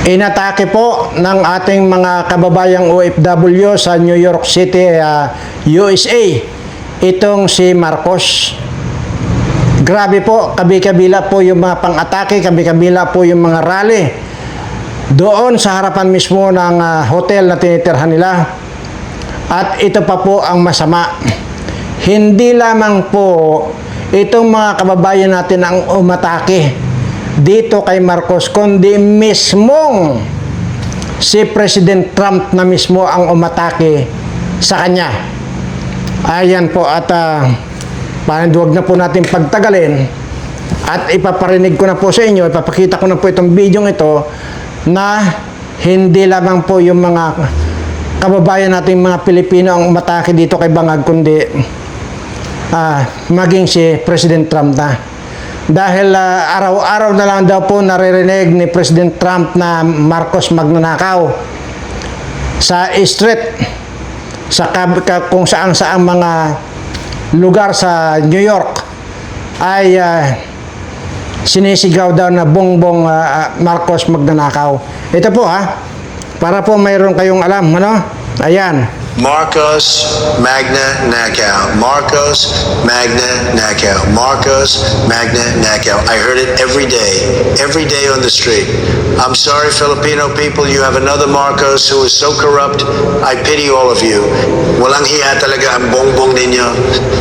Inatake po ng ating mga kababayang OFW sa New York City, USA, itong si Marcos. Grabe po, kabi-kabila po yung mga pang-atake, kabi-kabila po yung mga rally doon sa harapan mismo ng hotel na tinitirhan nila. At ito pa po ang masama. Hindi lamang po itong mga kababayan natin ang umatake dito kay Marcos, kundi mismong si President Trump na mismo ang umatake sa kanya. Ayan po, at huwag na po natin pagtagalin at ipaparinig ko na po sa inyo, ipapakita ko na po itong video ito na hindi lamang po yung mga kababayan nating mga Pilipino ang umatake dito kay Bangag, kundi maging si President Trump na. Dahil araw-araw na lang daw po naririnig ni President Trump na Marcos magnanakaw sa street, sa kung saan-saan mga lugar sa New York ay sinisigaw daw na bongbong Marcos magnanakaw. Ito po para po mayroon kayong alam, ano? Ayan. Marcos Magna Nakaw. Marcos Magna Nakaw. Marcos Magna Nakaw. I heard it every day on the street. I'm sorry, Filipino people, you have another Marcos who is so corrupt. I pity all of you. Walang hiya talaga ang bongbong ninyo.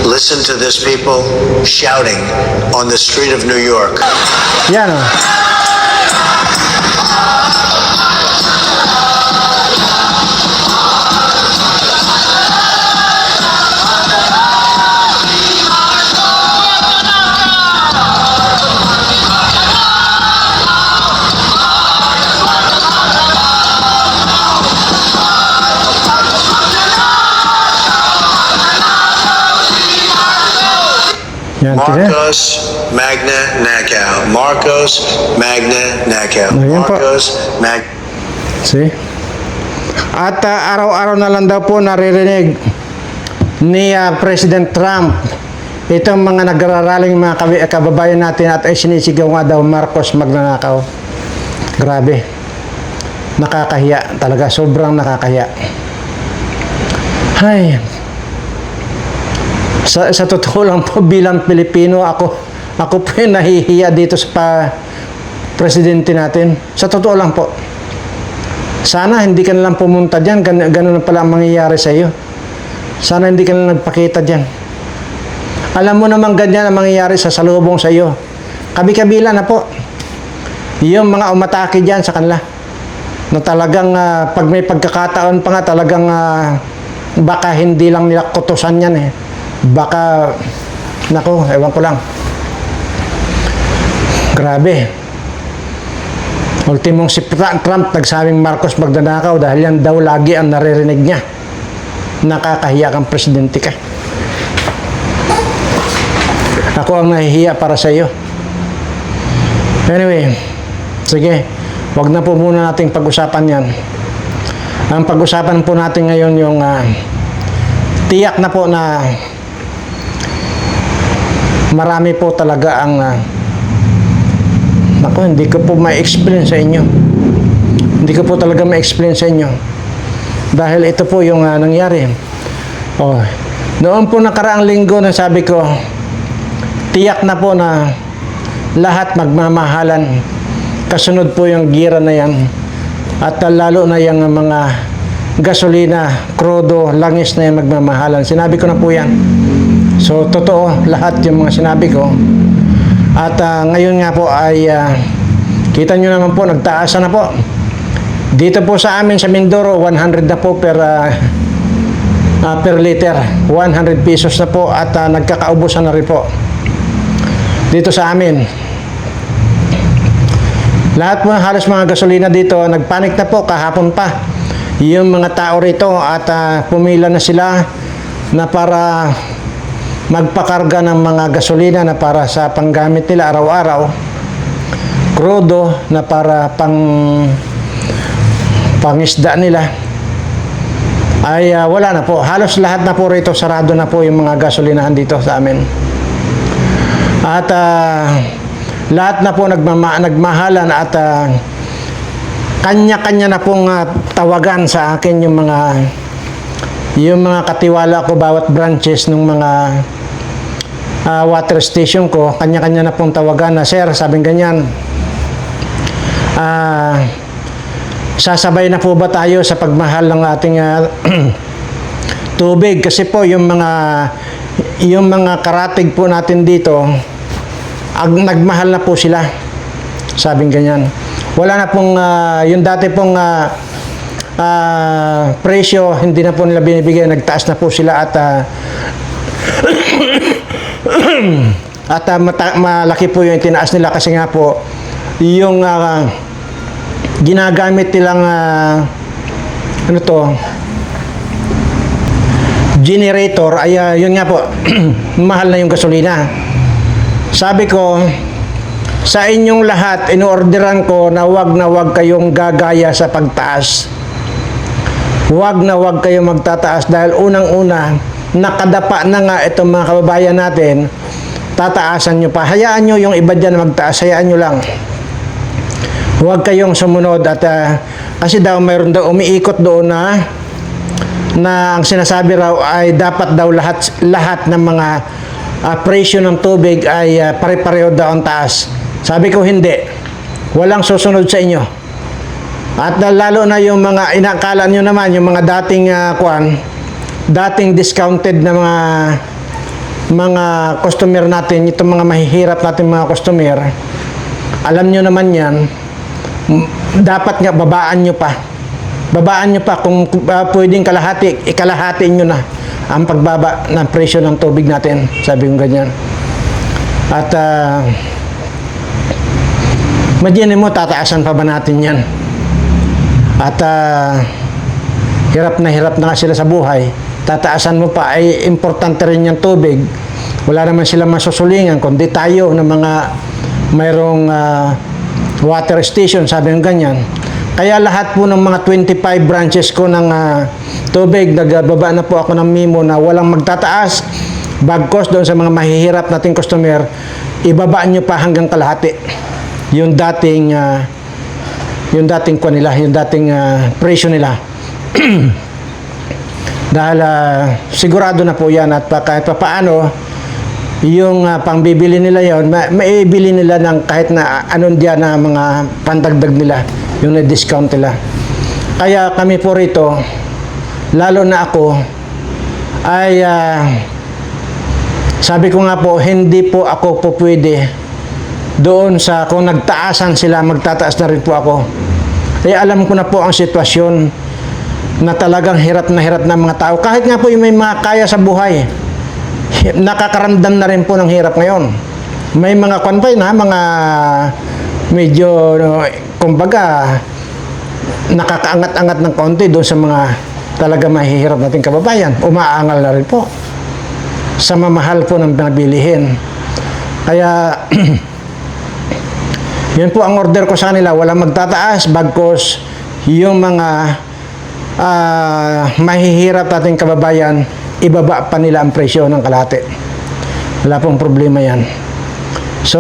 Listen to this people shouting on the street of New York. Yan o. Marcos Magna Nakaw. Marcos Magna Nakaw. Marcos Magna. See? At araw-araw na lang daw po naririnig ni President Trump itong mga nagraraling mga kababayan natin at ay sinisigaw nga daw Marcos magnanakaw. Grabe. Nakakahiya talaga. Sobrang nakakahiya. Hay. Sa totoo lang po, bilang Pilipino, ako po yung nahihiya dito sa presidente natin. Sa totoo lang po. Sana hindi ka nalang pumunta dyan, ganun na pala ang mangyayari sa iyo. Sana hindi ka nalang nagpakita dyan. Alam mo naman ganyan ang mangyayari sa salubong sa iyo. Kabi-kabila na po. Yung mga umatake dyan sa kanila. Na talagang pag may pagkakataon pa nga, talagang baka hindi lang nila kutusan yan eh. Baka, nako, ewan ko lang. Grabe. Ultimong si Trump nagsabing Marcos magnanakaw dahil yan daw lagi ang naririnig niya. Nakakahiya kang presidente ka. Ako ang nahihiya para sa iyo. Anyway, sige, wag na po muna nating pag-usapan yan. Ang pag-usapan po natin ngayon yung tiyak na po na marami po talaga ang hindi ko po ma-explain sa inyo. Hindi ko po talaga ma-explain sa inyo. Dahil ito po yung nangyari. Noon po nakaraang linggo na sabi ko, tiyak na po na lahat magmamahalan. Kasunod po yung gira na yan. At lalo na yung mga gasolina, krudo, langis na yung magmamahalan. Sinabi ko na po yan. So, totoo, lahat yung mga sinabi ko. At ngayon nga po ay, kita nyo naman po, nagtaasa na po. Dito po sa amin sa Mindoro, 100 na po per liter. 100 pesos na po at nagkakaubusan na rin po. Dito sa amin. Lahat po, halos mga gasolina dito, nagpanik na po kahapon pa. Yung mga tao rito at pumila na sila na para magpakarga ng mga gasolina na para sa panggamit nila araw-araw, krudo na para pangisda nila, ay wala na po. Halos lahat na po rito, sarado na po yung mga gasolinahan dito sa amin. At lahat na po nagmahalan at kanya-kanya na pong tawagan sa akin yung mga katiwala ko bawat branches ng mga water station ko. Kanya-kanya na pong tawagan na, sir, sabing ganyan, sasabay na po ba tayo sa pagmahal ng ating tubig? Kasi po yung mga karatig po natin dito, nagmahal na po sila, sabing ganyan. Wala na pong yung dati pong presyo, hindi na po nila binibigay, nagtaas na po sila at malaki po yung tinaas nila kasi nga po yung ginagamit nilang generator ay yun nga po mahal na yung gasolina. Sabi ko sa inyong lahat, inuorderan ko na wag kayong gagaya sa pagtaas. Wag na wag kayong magtataas dahil unang-una nakadapa na nga itong mga kababayan natin, tataasan nyo pa. Hayaan nyo yung iba dyan magtaas, hayaan nyo lang. Huwag kayong sumunod at kasi daw mayroon daw umiikot doon na ang sinasabi raw ay dapat daw lahat ng mga presyo ng tubig ay pare-pareho daw ang taas. Sabi ko hindi. Walang susunod sa inyo. At lalo na yung mga inakala nyo naman, yung mga dating discounted na mga customer natin, itong mga mahihirap natin mga customer, alam nyo naman yan, dapat nga babaan nyo pa kung pwedeng ikalahatiin nyo na ang pagbaba ng presyo ng tubig natin, sabi ko ganyan. At imagine mo, tataasan pa ba natin yan? At hirap na nga sila sa buhay, tataasan mo pa, ay importante rin yung tubig. Wala naman sila masusulingan kundi tayo ng mga mayroong water station, sabi ng ganyan. Kaya lahat po ng mga 25 branches ko ng tubig, nagbaba na po ako ng memo na walang magtataas. Bagkos doon sa mga mahihirap nating customer, ibaba nyo pa hanggang kalahati yung dating presyo nila. Dahil sigurado na po yan at kahit pa paano yung pangbibili nila yon, maibili nila ng kahit na anong diyan na mga pandagdag nila, yung na-discount nila. Kaya kami po rito, lalo na ako, ay sabi ko nga po, hindi po ako po pwede doon sa kung nagtaasan sila, magtataas na rin po ako. Kaya alam ko na po ang sitwasyon na talagang hirap na mga tao. Kahit nga po yung may mga kaya sa buhay, nakakaramdam na rin po ng hirap ngayon. May mga konpay na, mga medyo, kumbaga, nakakaangat-angat ng konti doon sa mga talaga mahihirap nating kababayan. Umaangal na rin po sa mamahal po ng pinabilihin. Kaya, yun po ang order ko sa kanila, walang magtataas, bagkos yung mga mahihirap nating kababayan, ibaba pa nila ang presyo ng kalahati. Wala pong problema yan. So,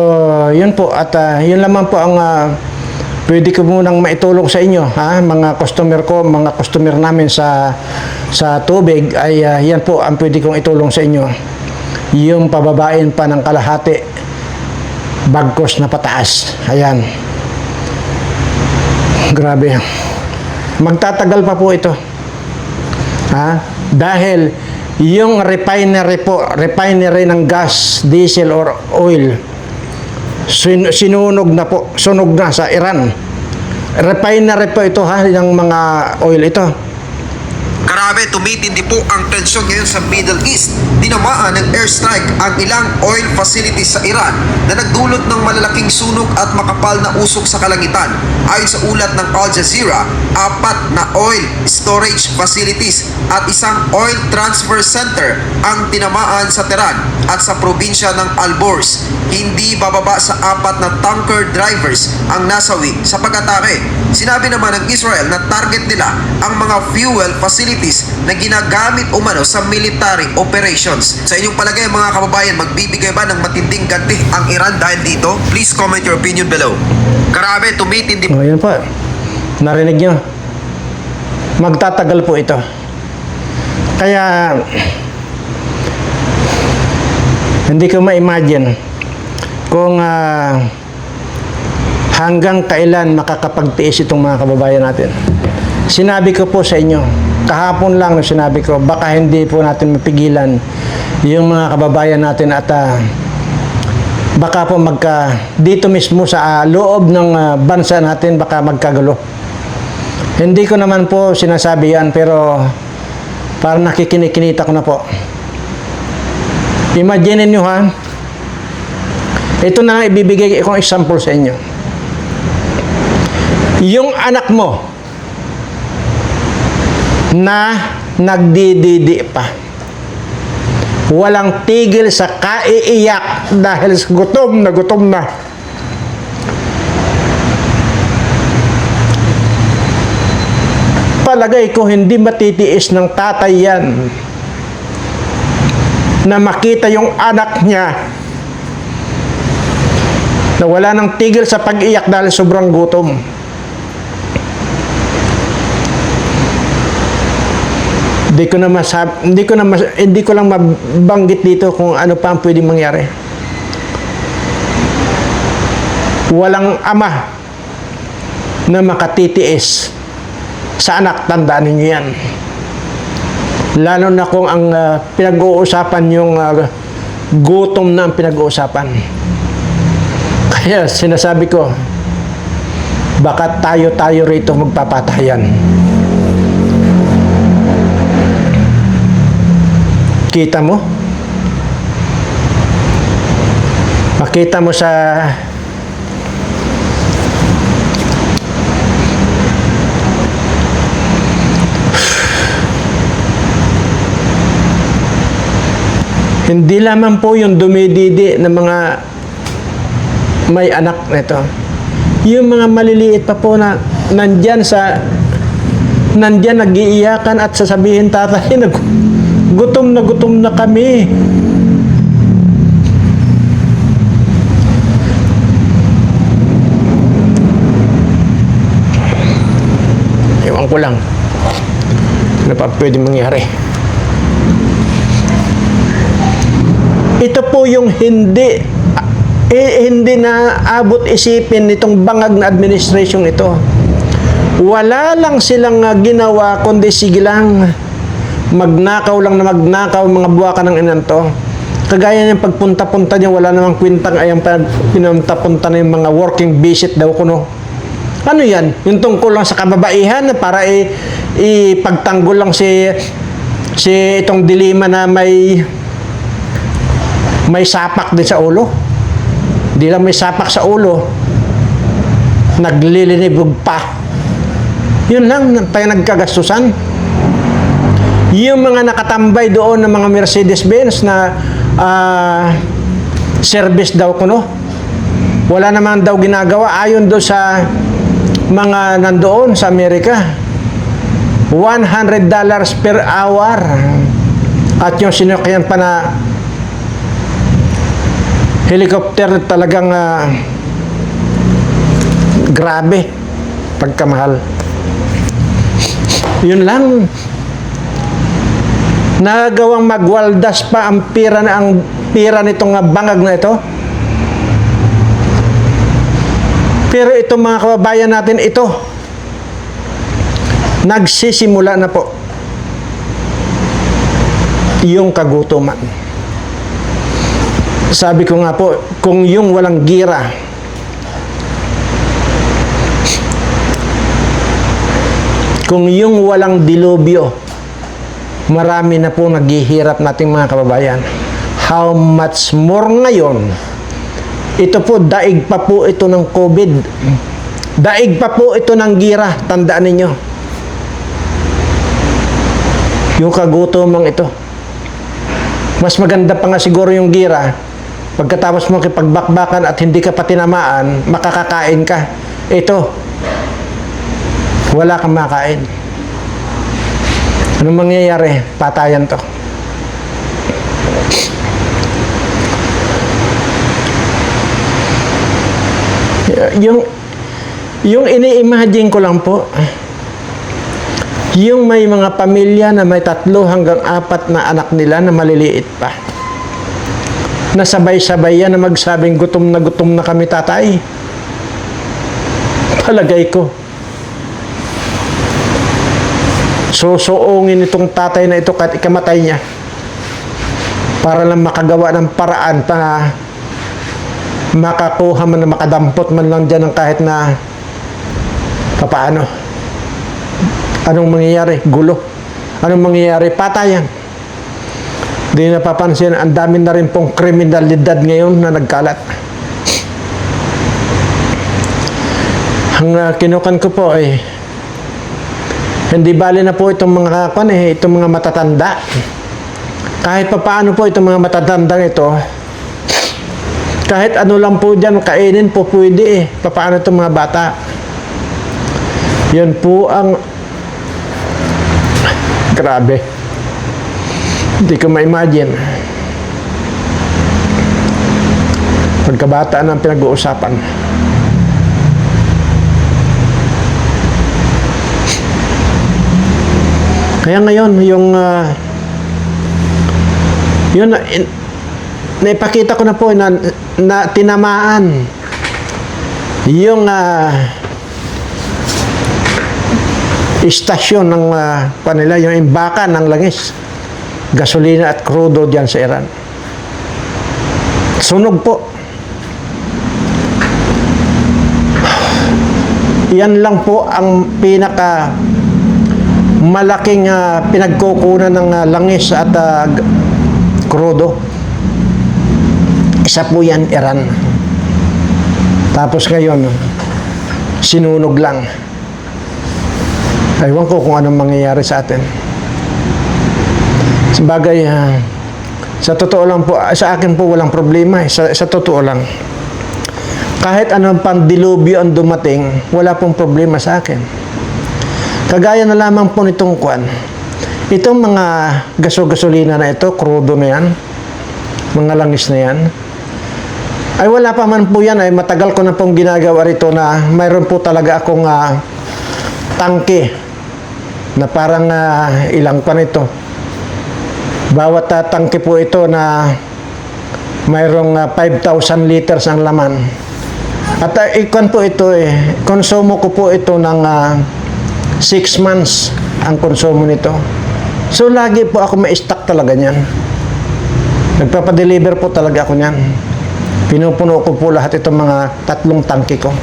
yun po. At yun lamang po ang pwede ko munang maitulong sa inyo, mga customer ko, mga customer namin sa tubig, ay yan po ang pwede kong itulong sa inyo. Yung pababain pa ng kalahati, bagkos na pataas. Ayan. Grabe. Magtatagal pa po ito. Dahil yung refinery ng gas, diesel or oil, sunog na sa Iran. Refinery po ito ng mga oil ito. Grabe, tumitindi po ang tensyon ngayon sa Middle East. Tinamaan ng airstrike ang ilang oil facilities sa Iran na nagdulot ng malalaking sunog at makapal na usok sa kalangitan. Ayon sa ulat ng Al Jazeera, 4 na oil storage facilities at isang oil transfer center ang tinamaan sa Tehran at sa probinsya ng Alborz. Hindi bababa sa 4 na tanker drivers ang nasawi sa pag-atake. Sinabi naman ng Israel na target nila ang mga fuel facilities na ginagamit umano sa military operations. Sa inyong palagay mga kababayan, magbibigay ba ng matinding ganti ang Iran dahil dito? Please comment your opinion below. Grabe, tumitindi. Ayan po. Narinig nyo? Magtatagal po ito. Kaya, hindi ko ma-imagine kung hanggang kailan makakapagtiis itong mga kababayan natin. Sinabi ko po sa inyo, kahapon lang sinabi ko, baka hindi po natin mapigilan yung mga kababayan natin at baka po dito mismo sa loob ng bansa natin baka magkagulo. Hindi ko naman po sinasabi yan, pero parang nakikinikinita ko na po. Imagine nyo ha, ito na lang ibibigay kong example sa inyo. Yung anak mo na nagdididi pa, walang tigil sa kaiiyak dahil sa gutom na. Palagay ko hindi matitiis ng tatay yan na makita yung anak niya na wala nang tigil sa pag-iyak dahil sobrang gutom. Hindi ko lang mabanggit dito kung ano pa ang pwedeng mangyari. Walang ama na makatitiis sa anak, tandaan ninyo yan. Lalo na kung ang pinag-uusapan yung gutom na ang pinag-uusapan. Kaya sinasabi ko, baka tayo rito magpapatayan. Kita mo? Makita mo sa hindi lamang po yung dumididi ng mga may anak nito. Yung mga maliliit pa po na nandyan nag-iiyakan at sasabihin, tatay, gutom na kami. Ewan ko lang. Ano pa pwede mangyari? Ito po yung hindi na abot isipin nitong bangag na administration ito. Wala lang silang ginawa kundi sige lang magnakaw mga buwakan ng inanto. Kagaya ng pagpunta-punta niya, wala namang kwintang ayang pinunta-punta na yung mga working visit daw kuno. Ano yan? Yung tungkol lang sa kababaihan para ipagtanggol lang si itong dilima na may sapak din sa ulo. Di lang may sapak sa ulo, naglilinibog pa. Yun lang, nagkagastusan. Yung mga nakatambay doon ng mga Mercedes-Benz na service daw kuno, wala naman daw ginagawa ayon doon sa mga nandoon sa Amerika. $100 per hour. At yung sinukyan pa na helicopter, talagang grabe pagkamahal. Yun lang, nagawang magwaldas pa ang pira nitong bangag na ito. Pero itong mga kababayan natin, ito nagsisimula na po yung kagutuman. Sabi ko nga po, kung yung walang gira, kung yung walang dilubyo, marami na po naghihirap nating mga kababayan. How much more ngayon? Ito po, daig pa po ito ng COVID. Daig pa po ito ng gira. Tandaan ninyo. Yung kagutomang ito. Mas maganda pa nga siguro yung gira. Pagkatapos mo kipagbakbakan at hindi ka pa tinamaan, makakakain ka. Ito, wala kang makain. Anong mangyayari? Patayan to. Yung ini-imagine ko lang po, yung may mga pamilya na may 3 hanggang 4 na anak nila na maliliit pa. Nasabay-sabay yan na magsabing gutom na kami, tatay. Palagay ko. Susuungin itong tatay na ito kahit ikamatay niya. Para lang makagawa ng paraan na makakuha man na makadampot man lang dyan ng kahit na papaano. Anong mangyayari? Gulo. Anong mangyayari? Patayan. Di napapansin, ang dami na rin pong kriminalidad ngayon na nagkalat. Ang kinukan ko po ay hindi bali na po itong mga itong mga matatanda. Kahit papaano po itong mga matatandang ito, kahit ano lang po dyan, kainin po pwede eh. Papaano itong mga bata? Yan po ang grabe. Hindi ko ma-imagine. Pagkabataan ang pinag-uusapan. Kaya ngayon, yung naipakita ko na po na tinamaan yung istasyon ng kanila, yung imbakan ng langis, gasolina at crudo diyan sa Iran. Sunog po. Yan lang po ang pinaka malaking pinagkukunan ng langis at crudo. Isa po yan, Iran. Tapos ngayon, sinunog lang. Ewan ko kung anong mangyayari sa atin. Sabagay, sa totoo lang po, sa akin po walang problema. Sa totoo lang. Kahit anong pandilubyo ang dumating, wala pong problema sa akin. Kagaya na lamang po nitong kwan. Itong mga gasolina na ito, crudo na yan, mga langis na yan, ay wala pa man po yan, ay matagal ko na pong ginagawa rito na mayroon po talaga akong tangke na parang ilang pa nito. Bawat tangke po ito na mayroong 5,000 liters ang laman. At ikon po ito konsumo ko po ito ng 6 months ang konsumo nito. So lagi po ako ma-stock talaga niyan. Nagpapadeliver po talaga ako niyan. Pinupuno ko po lahat itong mga 3 tangke ko.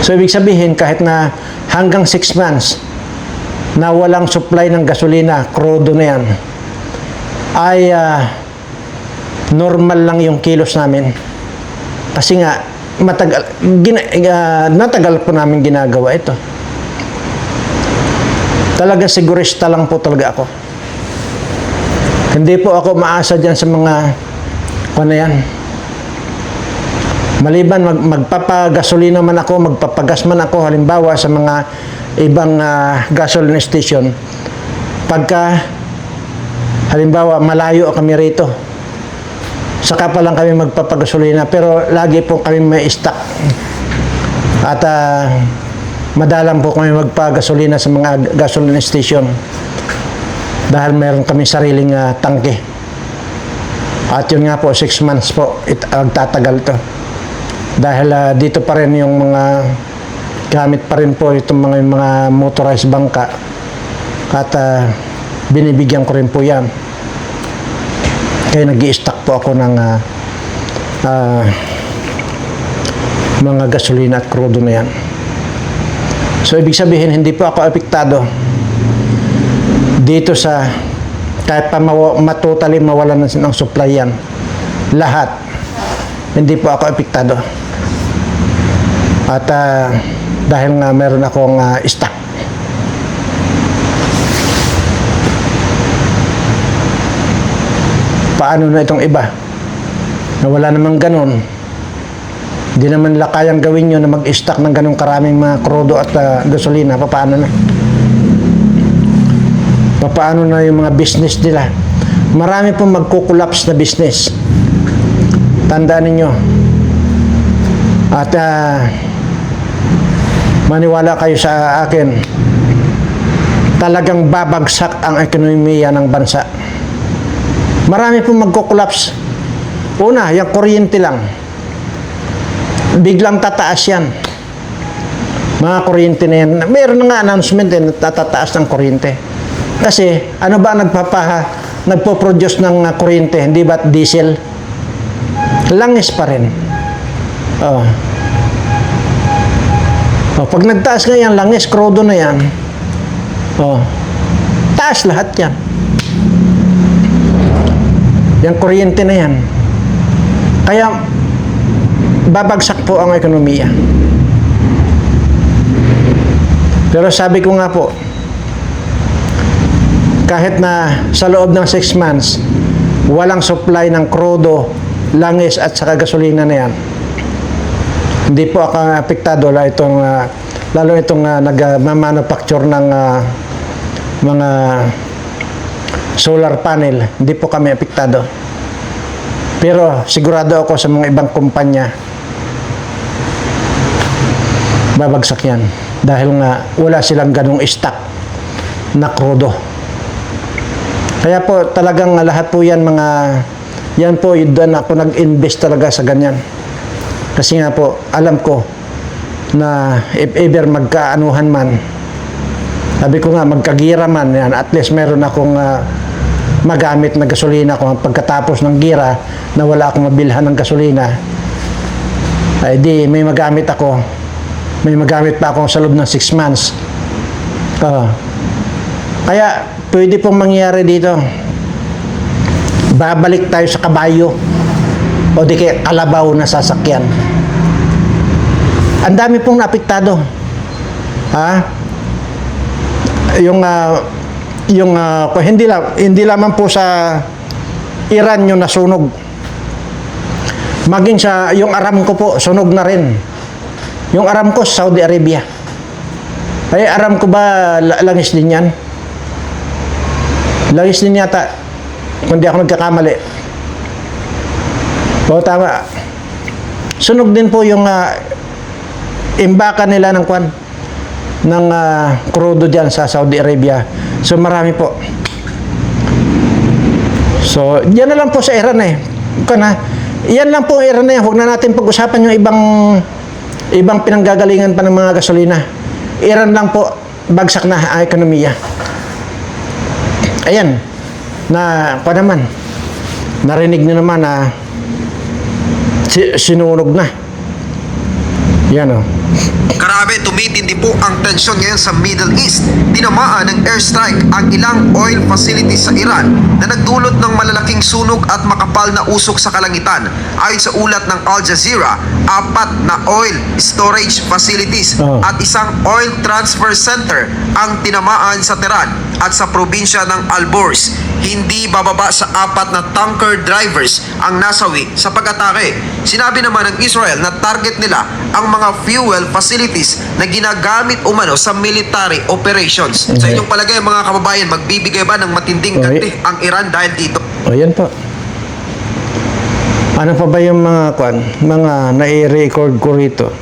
So ibig sabihin kahit na hanggang 6 months na walang supply ng gasolina, crudo na yan, ay normal lang yung kilos namin. Kasi nga, natagal po namin ginagawa ito. Talaga sigurista lang po talaga ako. Hindi po ako maasa dyan sa mga ano yan. Maliban magpapagasolina man ako, magpapagas man ako, halimbawa sa mga ibang gasoline station, pagka halimbawa malayo kami rito, saka pa lang kami magpapagasolina, pero lagi po kami may stock at madalang po kami magpagasolina sa mga gasoline station dahil meron kami sariling tangke. At yun nga po, 6 months po tatagal to. Dahil dito pa rin yung mga gamit pa rin po itong mga motorized bangka at binibigyan ko rin po yan. Kaya nag-i-stock po ako ng mga gasolina at crudo na yan. So ibig sabihin hindi po ako apektado dito sa kahit pa matotally mawalan ng supply yan. Lahat hindi po ako apektado. At dahil nga meron akong stock. Paano na itong iba? Na wala namang ganun. Hindi naman nila kayang gawin yun na mag-stock ng ganung karaming mga crudo at gasolina. Paano na? Paano na yung mga business nila? Marami pong magkukulaps na business. Tandaan ninyo, At maniwala kayo sa akin, talagang babagsak ang ekonomiya ng bansa. Marami pong magko-collapse. Una, yung kuryente lang. Biglang tataas yan. Mga kuryente na yan. Mayroon na nga announcement na tataas ng kuryente. Kasi, ano ba nagpo-produce ng kuryente? Hindi ba diesel? Langis pa rin. Oh. Oh, pag nagtaas nga yan, langis, krudo na yan. Oh. Taas lahat yan. Yung kuryente na yan. Kaya, babagsak po ang ekonomiya. Pero sabi ko nga po, kahit na sa loob ng 6 months, walang supply ng krudo, langis at saka gasolina na yan, hindi po ako apektado lalo itong nagmamanufacture ng mga solar panel, hindi po kami apektado. Pero sigurado ako sa mga ibang kumpanya, babagsak yan. Dahil nga wala silang ganong stock na krudo. Kaya po talagang lahat po yan yan po doon ako nag-invest talaga sa ganyan. Kasi nga po, alam ko na if ever magkaanuhan man, sabi ko nga, magkagira man, yan, at least meron akong magamit na gasolina kung pagkatapos ng gira na wala akong mabilhan ng gasolina, ay di may magamit ako. May magamit pa ako sa loob ng 6 months. Kaya, pwede pong mangyari dito. Babalik tayo sa kabayo o di kaya kalabaw na sasakyan. Ang dami pong naapektado. Hindi lamang po sa Iran yung nasunog. Maging sa yung Aramco po, sunog na rin. Yung Aramco sa Saudi Arabia. Ay, Aramco ba langis din yan? Langis din yata. Kung di ako nagkakamali. O, tama. Sunog din po yung imbakan nila ng krudo dyan sa Saudi Arabia. So, marami po. So, yan na lang po sa Iran eh. Yan lang po Iran na yan. Huwag na natin pag-usapan yung ibang pinanggagalingan pa ng mga gasolina. Iran lang po, bagsak na ang ekonomiya. Ayan, narinig nyo naman na sinunog na. Yan o. Grabe, tumitindi po ang tensyon ngayon sa Middle East. Tinamaan ng airstrike ang ilang oil facilities sa Iran na nagdulot ng malalaking sunog at makapal na usok sa kalangitan. Ayon sa ulat ng Al Jazeera, 4 na oil storage facilities at isang oil transfer center ang tinamaan sa Tehran at sa probinsya ng Alborz. Hindi bababa sa 4 na tanker drivers ang nasawi sa pag-atake. Sinabi naman ng Israel na target nila ang mga fuel facilities na ginagamit umano sa military operations. Sa inyong palagay mga kababayan, magbibigay ba ng matinding ganti ang Iran dahil dito? O yan po. Ano pa ba yung mga nai-record ko rito?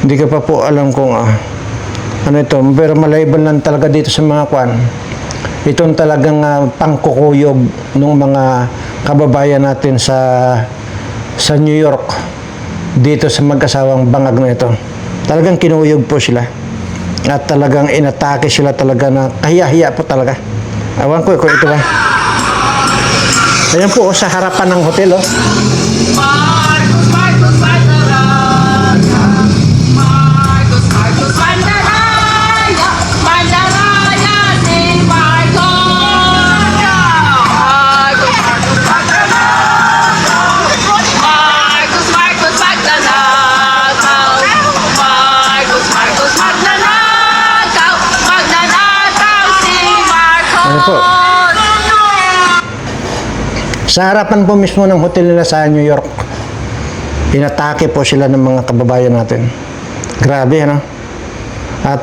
Hindi ka pa po alam kung ano ito, pero malabel lang talaga dito sa mga itong talagang pangkukuyog ng mga kababayan natin sa New York, dito sa mag-asawang bangag na ito. Talagang kinuyog po sila at talagang inatake sila talaga na kahiya-hiya po talaga. Awan ko kung ito ba. Ayan po sa harapan ng hotel po. Sa harapan po mismo ng hotel nila sa New York, inatake po sila ng mga kababayan natin. Grabe, ano? At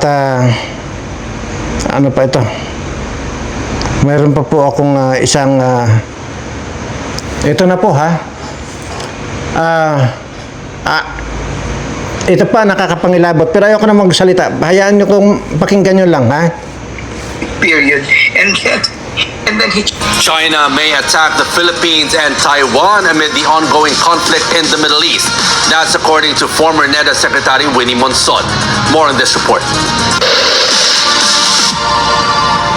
ano pa ito? Mayroon pa po akong isang ito na po Ito pa, nakakapangilabot. Pero ayoko na magsalita. Hayaan nyo kung pakinggan nyo lang, ha? Period. And then he China may attack the Philippines and Taiwan amid the ongoing conflict in the Middle East. That's according to former NEDA Secretary Winnie Monson. More on this report.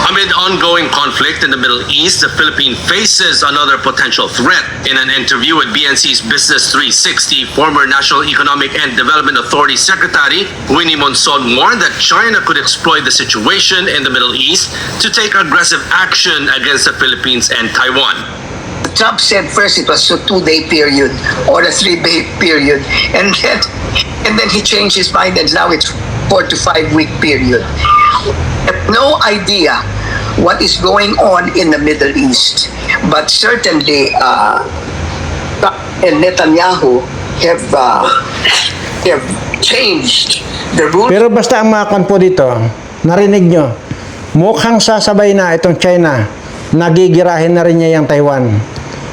Amid ongoing conflict in the Middle East, the Philippines faces another potential threat. In an interview with BNC's Business 360, former National Economic and Development Authority Secretary Winnie Monson warned that China could exploit the situation in the Middle East to take aggressive action against the Philippines and Taiwan. Trump said first it was a 2-day period or a 3-day period, and then he changed his mind, and now it's 4 to 5 week period. I have no idea what is going on in the Middle East, but certainly Trump and Netanyahu have changed the rules. Pero basta ang mga kwan po dito, narinig nyo, mukhang sasabay na itong China, nagigirahin na rin niya yung Taiwan.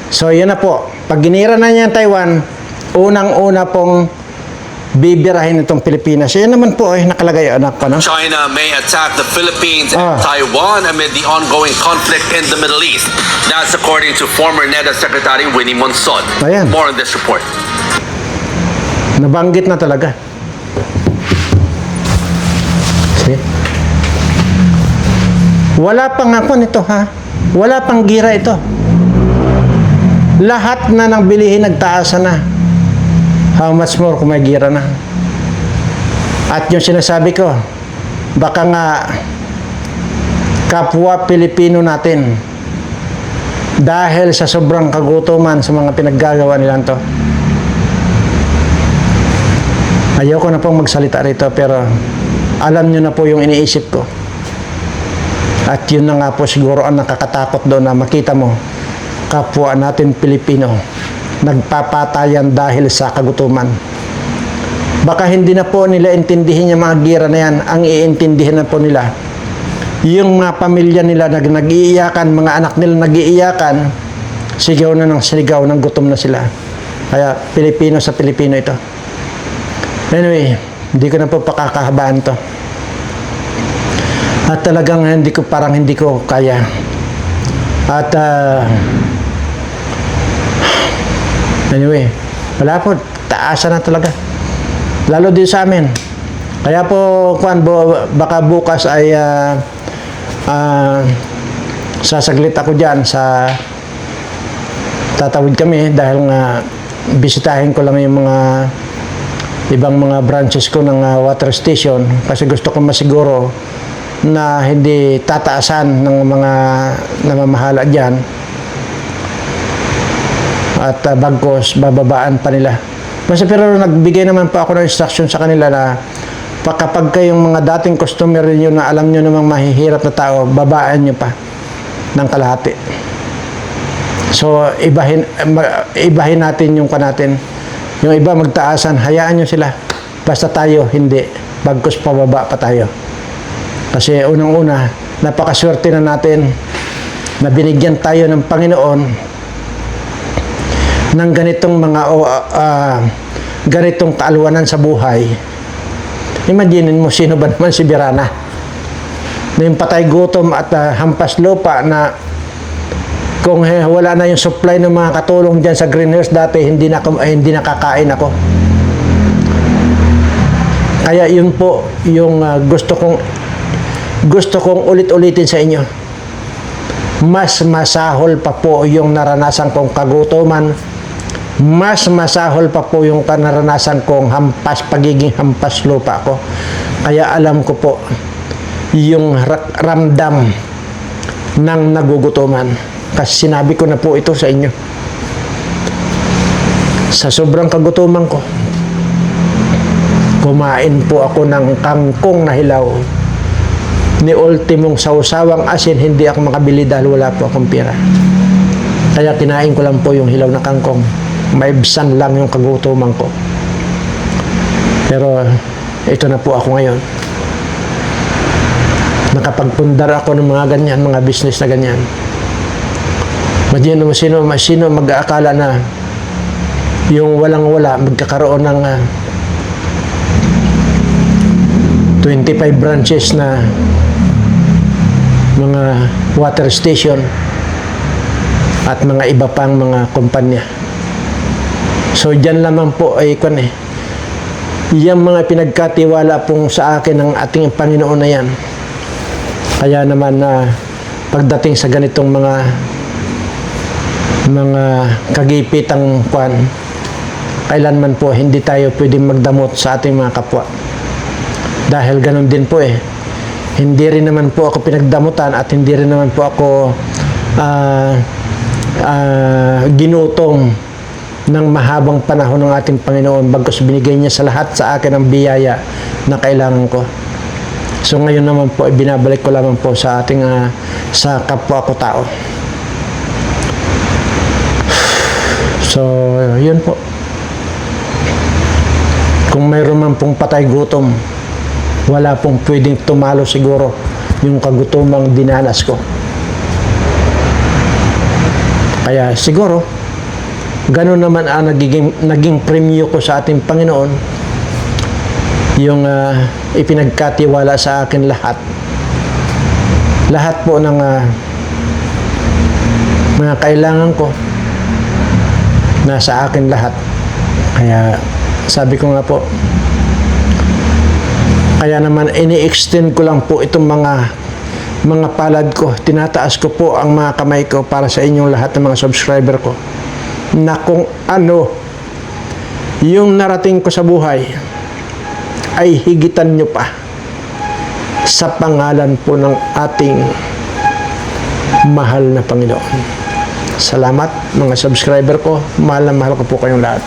So yun na po, pag ginira na niya yung Taiwan, unang-una pong bibirahin itong Pilipinas. Yan naman po ay nakalagay, anak ko, no? China may attack the Philippines and Ah. Taiwan amid the ongoing conflict in the Middle East. That's according to former NEDA Secretary Winnie Monson. Ayan. More on this report. Nabanggit na talaga. See? Wala pang ako nito, ha? Wala pang gira ito. Lahat na ng bilihin nagtaasa na. How much more kung may gira na? At yung sinasabi ko, baka nga kapwa Pilipino natin dahil sa sobrang kagutuman sa mga pinaggagawa nilang to. Ayoko na pong magsalita rito, pero alam nyo na po yung iniisip ko. At yun na nga po siguro ang nakakatakot doon, na makita mo kapwa natin Pilipino nagpapatayan dahil sa kagutuman. Baka hindi na po nila intindihin yung mga gira na yan. Ang iintindihin na po nila, yung mga pamilya nila nag-iiyakan, mga anak nila nag-iiyakan, sigaw na ng sigaw, ng gutom na sila. Kaya Pilipino sa Pilipino ito. Anyway, hindi ko na po pakakahabaan to. At talagang parang hindi ko kaya. At anyway, wala po, taasa na talaga. Lalo din sa amin. Kaya po, baka bukas ay sasaglit ako dyan sa tatawid kami, dahil nga bisitahin ko lang yung mga ibang mga branches ko ng water station, kasi gusto ko masiguro na hindi tataasan ng mga namamahala dyan, at bagkos bababaan pa nila. Pero nagbigay naman pa ako ng instruction sa kanila na kapag kayong mga dating customer niyo na alam nyo namang mahihirap na tao, babaan nyo pa ng kalahati. So ibahin natin yung kanatin. Yung iba magtaasan, hayaan nyo sila. Basta tayo hindi, bagkos pababa pa tayo. Kasi unang-una, napakaswerte na natin na binigyan tayo ng Panginoon ng ganitong mga ganitong kaalwanan sa buhay. Imaginin mo, sino ba naman si Birana na yung patay gutom at hampas lupa, na kung wala na yung supply ng mga katulong dyan sa greenhouse dati, hindi nakakain ako. Kaya yun po yung gusto kong ulit-ulitin sa inyo. Mas masahol pa po yung naranasan kong kagutuman, mas masahol pa po yung naranasan kong pagiging hampas lupa ko. Kaya alam ko po yung ramdam ng nagugutuman. Kasi sinabi ko na po ito sa inyo. Sa sobrang kagutuman ko, kumain po ako ng kangkong na hilaw. Ni ultimong sausawang asin, hindi ako makabili dahil wala po akong pera. Kaya kinain ko lang po yung hilaw na kangkong. Maibsan lang yung kagutuman ko. Pero ito na po ako ngayon. Nakapagpundar ako ng mga ganyan, mga business na ganyan. Madyan mo sino mag-aakala na yung walang-wala magkakaroon ng 25 branches na mga water station at mga iba pang mga kumpanya. So dyan lamang po ay yung mga pinagkatiwala pong sa akin ng ating Panginoon na yan. Kaya naman na pagdating sa ganitong mga kagipitang kailanman po hindi tayo pwedeng magdamot sa ating mga kapwa. Dahil ganun din po hindi rin naman po ako pinagdamutan at hindi rin naman po ako ginutom ng mahabang panahon ng ating Panginoon bagkus binigay niya sa lahat sa akin ang biyaya na kailangan ko. So ngayon naman po binabalik ko lamang po sa ating sa kapwa ko tao. So yun po. Kung mayroon man pong patay gutom, wala pong pwedeng tumalo siguro yung kagutumang dinanas ko. Kaya siguro ganun naman ang naging premyo ko sa ating Panginoon, yung ipinagkatiwala sa akin lahat po ng mga kailangan ko nasa akin lahat. Kaya sabi ko nga po, kaya naman ini-extend ko lang po itong mga palad ko, tinataas ko po ang mga kamay ko para sa inyong lahat ng mga subscriber ko, na kung ano yung narating ko sa buhay ay higitan nyo pa sa pangalan po ng ating mahal na Panginoon. Salamat mga subscriber ko, mahal na mahal ko po kayong lahat.